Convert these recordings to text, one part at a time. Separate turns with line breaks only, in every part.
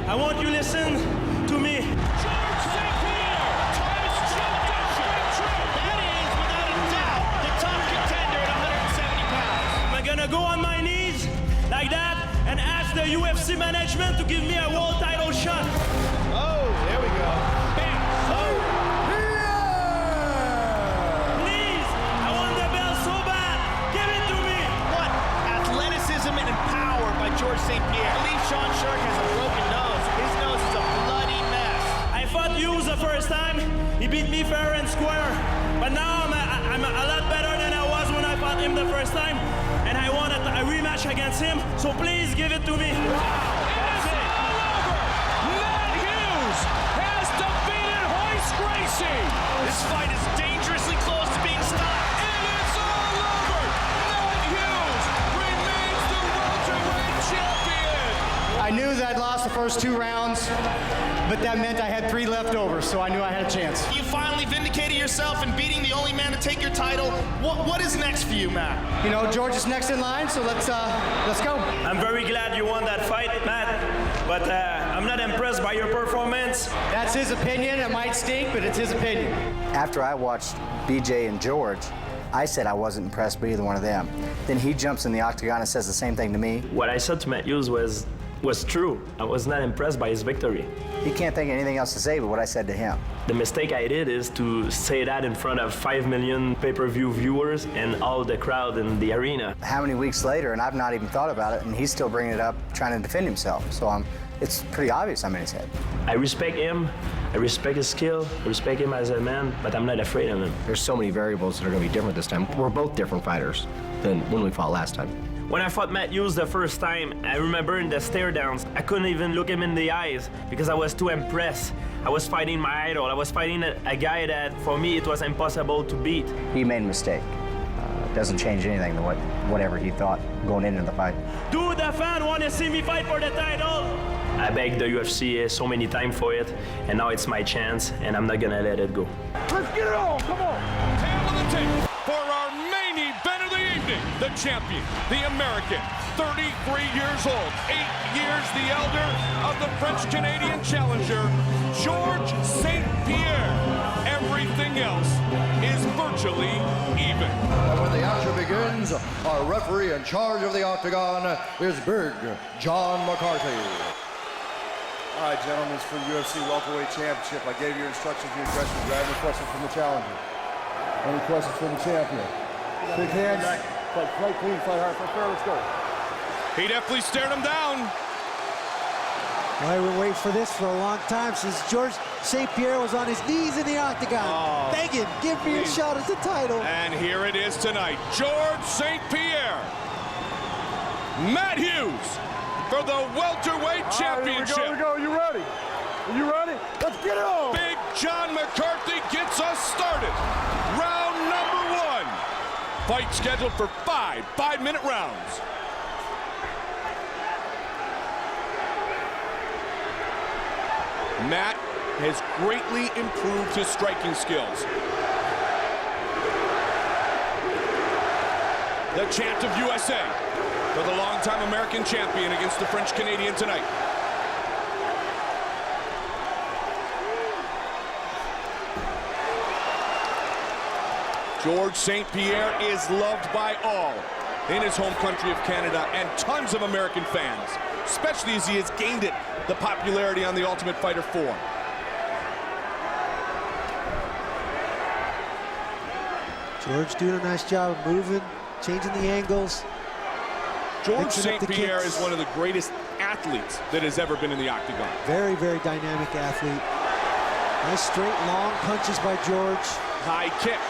I want you to listen to me.
George St-Pierre has jumped off the tree. That is, without a doubt, the top contender at 170 pounds.
I'm gonna go on my knees like that and ask the UFC management to give me a world title shot.
Oh, there we go. Bam. Oh.
Please, I want the belt so bad. Give it to me.
What athleticism and power by George St-Pierre. I believe Sean Sherk has a broken nose. His nose is a bloody mess.
I fought Hughes the first time. He beat me fair and square. But now I'm a lot better than I was when I fought him the first time. And I want a rematch against him. So please give it to me.
It's all over. Matt Hughes has defeated Hoist Gracie.
This fight is dangerously close to being stopped.
It is all over. Matt Hughes remains the welterweight champion.
I knew that I'd lost the first 2 rounds, but that meant I had 3 left over, so I knew I had a chance.
You finally vindicated yourself in beating the only man to take your title. What is next for you, Matt?
You know, George is next in line, so let's go.
I'm very glad you won that fight, Matt. But I'm not impressed by your performance.
That's his opinion. It might stink, but it's his opinion.
After I watched BJ and George, I said I wasn't impressed by either one of them. Then he jumps in the octagon and says the same thing to me.
What I said to Matt Hughes was true. I was not impressed by his victory.
He can't think of anything else to say but what I said to him.
The mistake I did is to say that in front of 5 million pay-per-view viewers and all the crowd in the arena.
How many weeks later, and I've not even thought about it, and he's still bringing it up, trying to defend himself. So it's pretty obvious I'm in his head.
I respect him, I respect his skill, I respect him as a man, but I'm not afraid of him.
There's so many variables that are going to be different this time. We're both different fighters than when we fought last time.
When I fought Matt Hughes the first time, I remember in the stare downs, I couldn't even look him in the eyes because I was too impressed. I was fighting my idol. I was fighting a guy that, for me, it was impossible to beat.
He made a mistake. Doesn't change anything to whatever he thought going into the fight.
Do the fan want to see me fight for the title? I begged the UFC so many times for it, and now it's my chance, and I'm not gonna let it go.
Let's get it on. Come on. Tail of the tape for our main event of the evening. The champion, the American, 33 years old, 8 years the elder of the French-Canadian challenger, George St-Pierre. Everything else is virtually even.
And when the action begins, our referee in charge of the octagon is Big John McCarthy.
All right, gentlemen, it's for the UFC Welterweight Championship. I gave your instructions to your dressing room. Do I have any questions from the challenger? Any questions from the champion? Big hands. Fight clean, fight hard, fight fair, let's go.
He definitely stared him down.
Well, we've been waiting for this for a long time since George St-Pierre was on his knees in the octagon, begging, give me a shot at the title.
And here it is tonight. George St-Pierre. Matt Hughes for the welterweight championship.
Here we go, you ready? Are you ready? Let's get it on!
Big John McCarthy gets us started. Round number 1. Fight scheduled for 5 5-minute rounds. Matt has greatly improved his striking skills. The chant of USA for the longtime American champion against the French-Canadian tonight. George St-Pierre is loved by all in his home country of Canada and tons of American fans, especially as he has gained it the popularity on the Ultimate Fighter 4.
George doing a nice job of moving, changing the angles.
George St-Pierre is one of the greatest athletes that has ever been in the octagon.
Very, very dynamic athlete. Nice straight, long punches by George.
High kick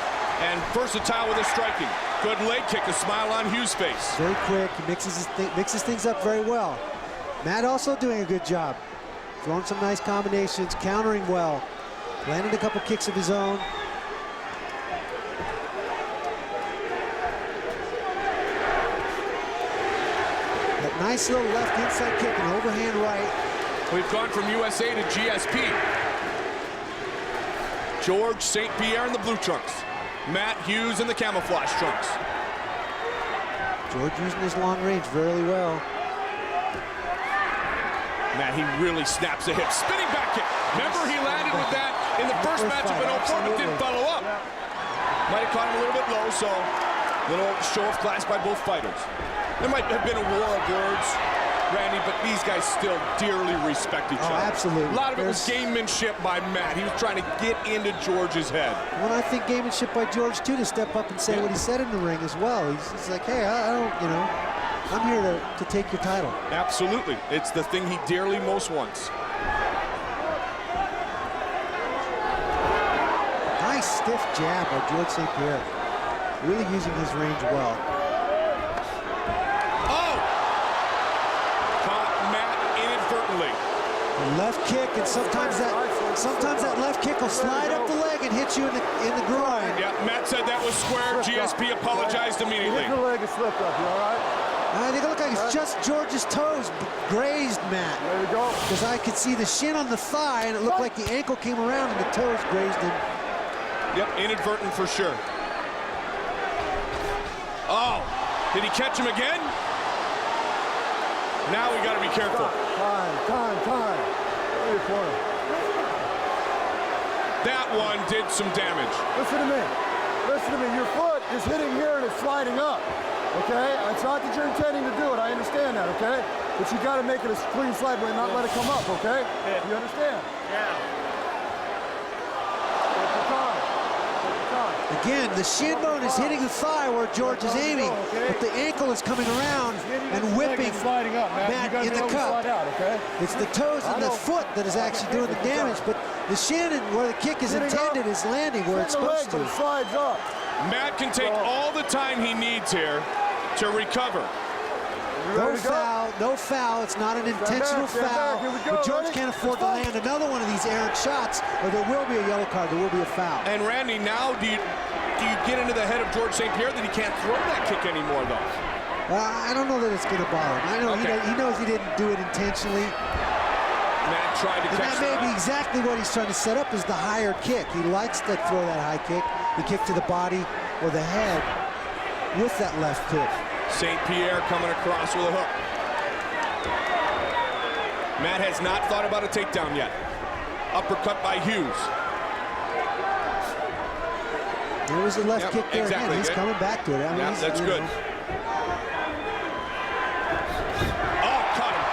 and versatile with his striking. Good leg kick, a smile on Hughes' face.
Very quick, he mixes things up very well. Matt also doing a good job. Throwing some nice combinations, countering well. Landed a couple kicks of his own. That nice little left inside kick and overhand right.
We've gone from USA to GSP. George St-Pierre in the blue trunks. Matt Hughes in the camouflage trunks.
George using his long range very well.
Matt, he really snaps the hip. Spinning back kick. Remember, he landed with that in the first matchup in 04, but didn't follow up. Might have caught him a little bit low, so a little show of class by both fighters. There might have been a war of words, Randy, but these guys still dearly respect each other.
Absolutely.
A lot of it was gamemanship by Matt. He was trying to get into George's head.
Well, I think gamemanship by George, too, to step up and say what he said in the ring as well. He's like, hey, I don't, you know, I'm here to take your title.
Absolutely. It's the thing he dearly most wants.
Nice stiff jab by George St-Pierre. Really using his range well.
Oh! Caught Matt inadvertently.
A left kick, and sometimes that left kick will slide up the leg and hit you in the groin.
Yeah, Matt said that was square. GSP apologized immediately.
Your leg is slipped up, you all right?
I think it looked like it's just George's toes grazed Matt.
There you go.
Because I could see the shin on the thigh, and it looked like the ankle came around and the toes grazed him.
Yep, inadvertent for sure. Oh, did he catch him again? Now we got to be careful.
Time.
That one did some damage.
Listen to me. Your foot is hitting here and it's sliding up. Okay? It's not that you're intending to do it. I understand that, okay? But you got to make it a clean slide and not let it come up, okay? Yeah. You understand?
Yeah.
Again, the shin bone is hitting the thigh where George is aiming, but the ankle is coming around and whipping Matt in the cup. It's the toes and the foot that is actually doing the damage, but the shin and where the kick is intended is landing where it's supposed to.
Matt can take all the time he needs here to recover.
No foul. It's not an intentional foul. But George can't afford to land another one of these errant shots, or there will be a yellow card. There will be a foul.
And Randy, now do you get into the head of George St-Pierre that he can't throw that kick anymore, though?
I don't know that it's going to bother him. I know he knows he didn't do it intentionally.
Matt tried to catch
that may be exactly what he's trying to set up is the higher kick. He likes to throw that high kick, the kick to the body or the head with that left kick.
St-Pierre coming across with a hook. Matt has not thought about a takedown yet. Uppercut by Hughes.
There was a left kick there.
Exactly.
Again. He's coming back to it. I mean,
that's good. Oh, caught him.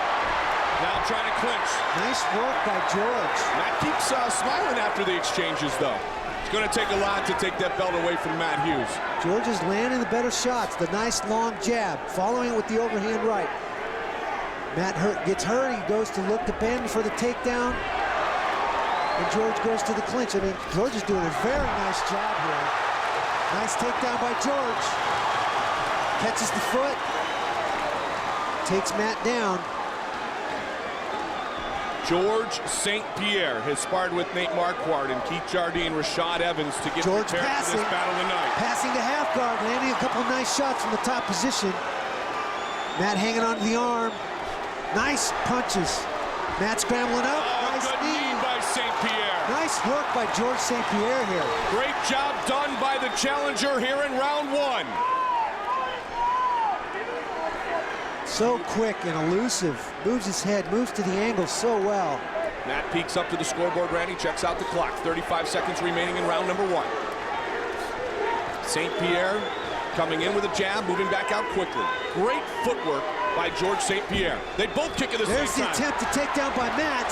Now trying to clinch.
Nice work by George.
Matt keeps smiling after the exchanges, though. It's going to take a lot to take that belt away from Matt Hughes.
George is landing the better shots. The nice long jab, following it with the overhand right. Matt gets hurt. He goes to look to bend for the takedown. And George goes to the clinch. I mean, George is doing a very nice job here. Nice takedown by George. Catches the foot. Takes Matt down.
George St-Pierre has sparred with Nate Marquardt and Keith Jardine, Rashad Evans to get
George
prepared for this battle tonight.
Passing to half guard, landing a couple of nice shots from the top position. Matt hanging onto the arm. Nice punches. Matt scrambling up. Nice
good knee by St-Pierre.
Nice work by George St-Pierre here.
Great job done by the challenger here in round one.
So quick and elusive. Moves his head, moves to the angle so well.
Matt peeks up to the scoreboard, Randy, checks out the clock. 35 seconds remaining in round number one. St-Pierre coming in with a jab, moving back out quickly. Great footwork by George St-Pierre. They both kick at the same time.
There's the attempt to take down by Matt.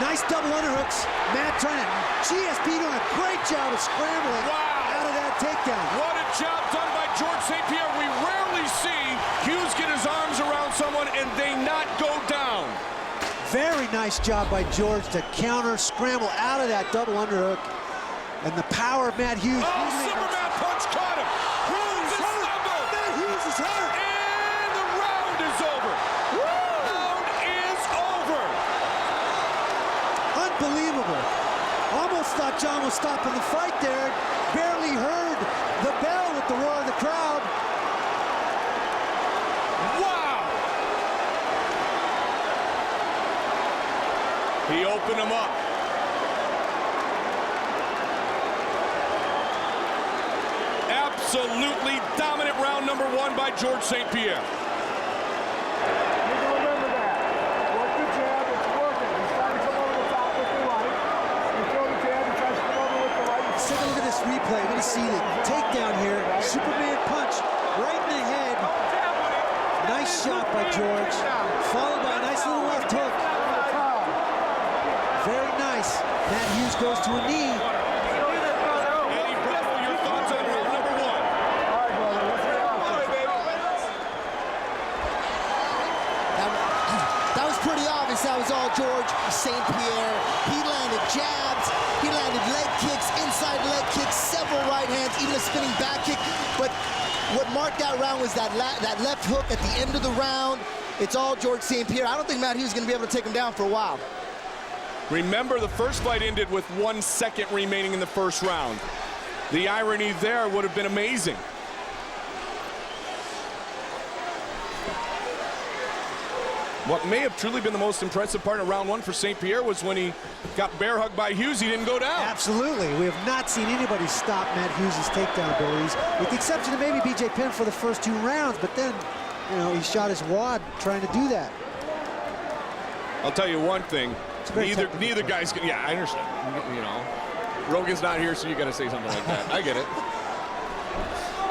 Nice double underhooks. Matt trying to, GSP doing a great job of scrambling out of that takedown.
What a job done by George St-Pierre. We rarely see Hughes get his arms around someone and they not go down.
Very nice job by George to counter, scramble out of that double underhook. And the power of Matt Hughes.
Oh, Superman punch caught him. Hughes is stumbled.
Matt Hughes is hurt.
And the round is over. Round is over.
Unbelievable. Almost thought John was stopping the fight there. Barely heard the bell with the roar of the crowd.
Wow. He opened him up. Absolutely dominant round number one by George St-Pierre.
You can remember that. Work the jab,
want to see the takedown here. Superman punch right in the head. Nice shot by George, followed by a nice little left hook. Very nice. Matt Hughes goes to a knee.
Eddie Bravo, your thoughts on round number 1?
That was pretty obvious. That was all George St-Pierre. He landed jabs, he landed leg kicks, inside leg kicks, several right hands, even a spinning back kick. But what marked that round was that left hook at the end of the round. It's all George St-Pierre. I don't think Matt Hughes is going to be able to take him down for a while.
Remember, the first fight ended with 1 second remaining in the first round. The irony there would have been amazing. What may have truly been the most impressive part of round 1 for St-Pierre was when he got bear hugged by Hughes, he didn't go down.
Absolutely. We have not seen anybody stop Matt Hughes' takedown abilities, with the exception of maybe BJ Penn for the first 2 rounds, but then, you know, he shot his wad trying to do that.
I'll tell you one thing. Neither guy's gonna, yeah, I understand. You know, Rogan's not here, so you got to say something like that. I get it.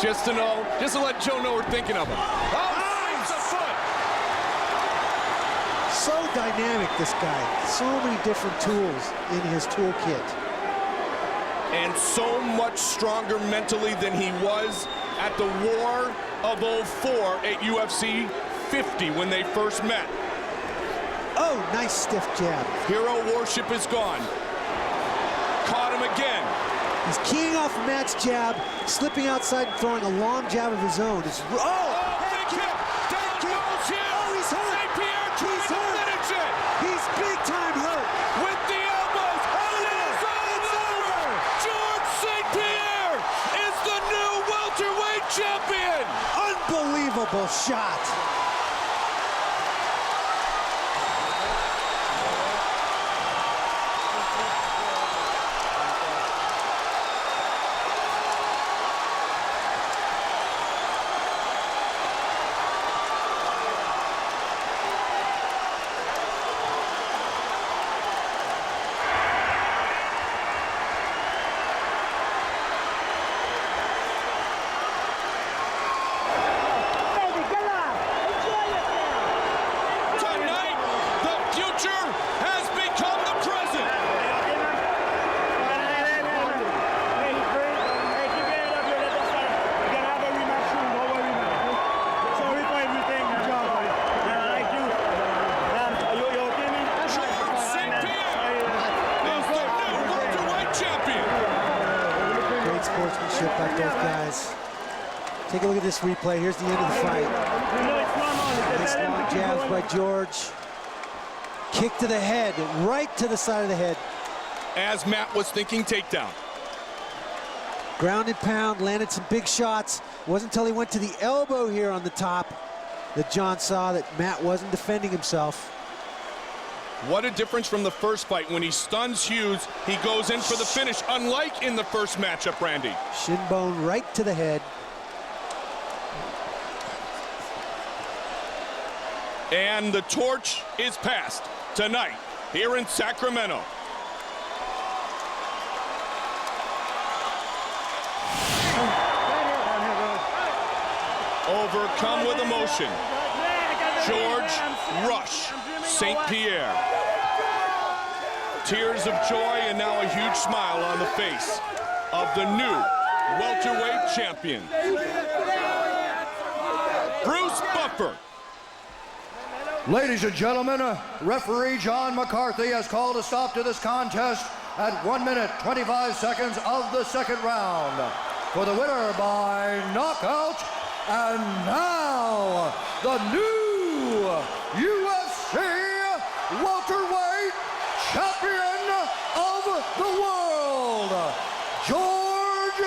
Just to know, just to let Joe know we're thinking of him. Oh, nice! A foot!
So dynamic, this guy. So many different tools in his toolkit.
And so much stronger mentally than he was at the War of 04 at UFC 50 when they first met.
Oh, nice stiff jab.
Hero worship is gone. Caught him again.
He's keying off Matt's jab, slipping outside and throwing a long jab of his own. It's,
big kick! Down goes Hughes!
Oh, he's hurt!
St-Pierre trying to finish it!
He's big time hurt!
With the elbows! It is over! George St-Pierre is the new welterweight champion!
Unbelievable shot! By both guys. Take a look at this replay. Here's the end of the fight. Nice long jabs by George. Kick to the head, right to the side of the head.
As Matt was thinking takedown.
Ground and pound, landed some big shots. It wasn't until he went to the elbow here on the top that John saw that Matt wasn't defending himself.
What a difference from the first fight. When he stuns Hughes, he goes in for the finish, unlike in the first matchup, Randy.
Shin bone right to the head.
And the torch is passed tonight here in Sacramento. Overcome with emotion, George Rush St-Pierre. Tears of joy and now a huge smile on the face of the new welterweight champion, Bruce Buffer.
Ladies and gentlemen, referee John McCarthy has called a stop to this contest at 1 minute 25 seconds of the second round. For the winner by knockout, and now the new UFC welterweight champion of the world, George